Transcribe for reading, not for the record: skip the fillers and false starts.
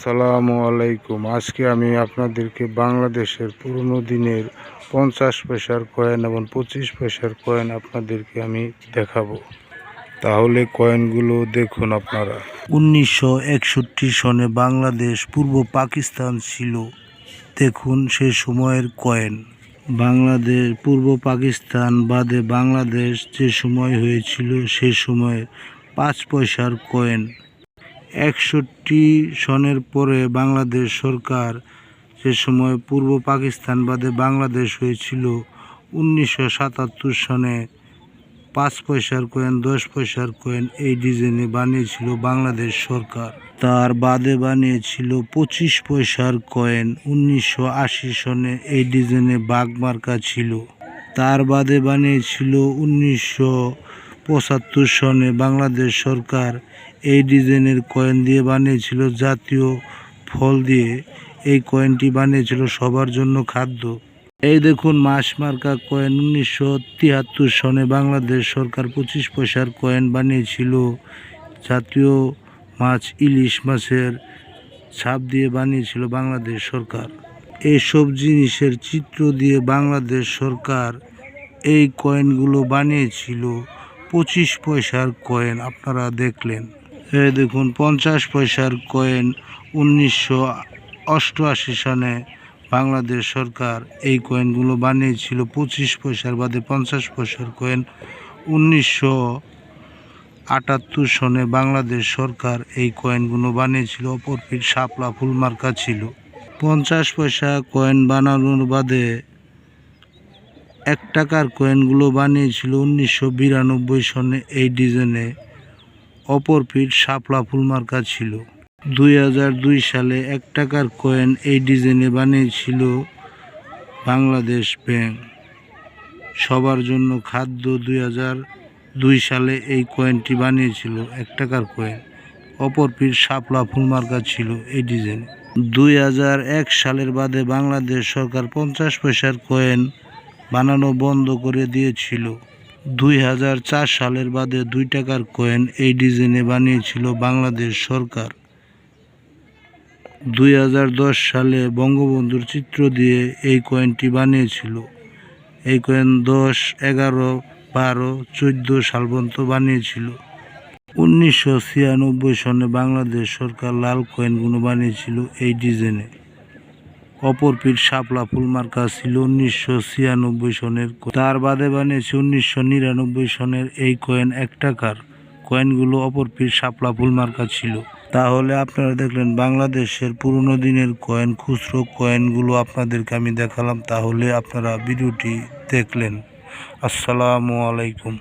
আসসালামু আলাইকুম। আজকে আমি আপনাদেরকে বাংলাদেশের পুরনো দিনের 50 পয়সার কয়েন এবং 25 পয়সার কয়েন আপনাদেরকে আমি দেখাবো। তাহলে কয়েনগুলো দেখুন আপনারা। 1961 সনে বাংলাদেশ পূর্ব পাকিস্তান ছিল। দেখুন সে সময়ের কয়েন। বাংলাদেশ পূর্ব পাকিস্তান বাদে বাংলাদেশ যে সময় হয়েছিল সে সময়ের 5 পয়সার কয়েন। 61 সনের পরে বাংলাদেশ সরকার যে সময় পূর্ব পাকিস্তান বাদে বাংলাদেশ হয়েছিল 1977 সনে 5 পয়সার কয়েন 10 পয়সার কয়েন এই ডিজাইনে বানিয়েছিল বাংলাদেশ সরকার। তার বাদে বানিয়েছিল 25 পয়সার কয়েন 1980 সনে এই ডিজাইনে বাঘ মার্কা ছিল। তার বাদে বানিয়েছিল 1975 সনে বাংলাদেশ সরকার এই ডিজাইনের কয়েন দিয়ে বানিয়েছিল জাতীয় ফল দিয়ে। এই কয়েনটি বানিয়েছিল সবার জন্য খাদ্য। এই দেখুন মাছ মার্কা কয়েন 1973 সনে বাংলাদেশ সরকার 25 পয়সার কয়েন বানিয়েছিল জাতীয় মাছ ইলিশ মাছের ছাপ দিয়ে বানিয়েছিল বাংলাদেশ সরকার। এইসব জিনিসের চিত্র দিয়ে বাংলাদেশ সরকার এই কয়েনগুলো বানিয়েছিল 25 পয়সার কয়েন আপনারা দেখলেন। এই দেখুন 50 পয়সার কয়েন 1988 সনে বাংলাদেশ সরকার এই কয়েনগুলো বানিয়েছিল 25 পয়সার বাদে 50 পয়সার কয়েন 1978 সনে বাংলাদেশ সরকার এই কয়েনগুলো বানিয়েছিল অপর পিঠ শাপলা ফুল মার্কা ছিল। 50 পয়সা কয়েন বানানোর বাদে 1 টাকার কয়েনগুলো বানিয়েছিল 1992 সনে এই ডিজাইনে অপর পিঠ শাপলা ফুল মার্কা ছিল। 2002 সালে 1 টাকার কয়েন এই ডিজাইনে বানিয়েছিল বাংলাদেশ ব্যাংক সবার জন্য খাদ্য। 2002 সালে এই কয়েনটি বানিয়েছিল 1 টাকার কয়েন অপর পিঠ শাপলা ফুল মার্কা ছিল এই ডিজাইন। 2001 সালের বাদে বাংলাদেশ সরকার 50 পয়সার কয়েন বানানো বন্ধ করে দিয়েছিল। 2004 সালের বাদে 2 টাকার কয়েন এই ডিজাইনে বানিয়েছিল বাংলাদেশ সরকার। 2010 সালে বঙ্গবন্ধুর চিত্র দিয়ে এই কয়েনটি বানিয়েছিল। এই কয়েন 10, 11, 12, 14 সাল পর্যন্ত বানিয়েছিল। 1996 সনে বাংলাদেশ সরকার লাল কয়েনগুলো বানিয়েছিল এই ডিজাইনে অপর পিঠ শাপলা ফুল মার্কা ছিল 1996 সনের। তার বাদে বানিয়েছে 1999 সনের এই কয়েন 1 টাকার কয়েনগুলো অপর পিঠ শাপলা ফুল মার্কা ছিল। তাহলে আপনারা দেখলেন বাংলাদেশের পুরনো দিনের কয়েন, খুচরো কয়েনগুলো আপনাদেরকে আমি দেখালাম। তাহলে আপনারা ভিডিওটি দেখলেন। আসসালামু আলাইকুম।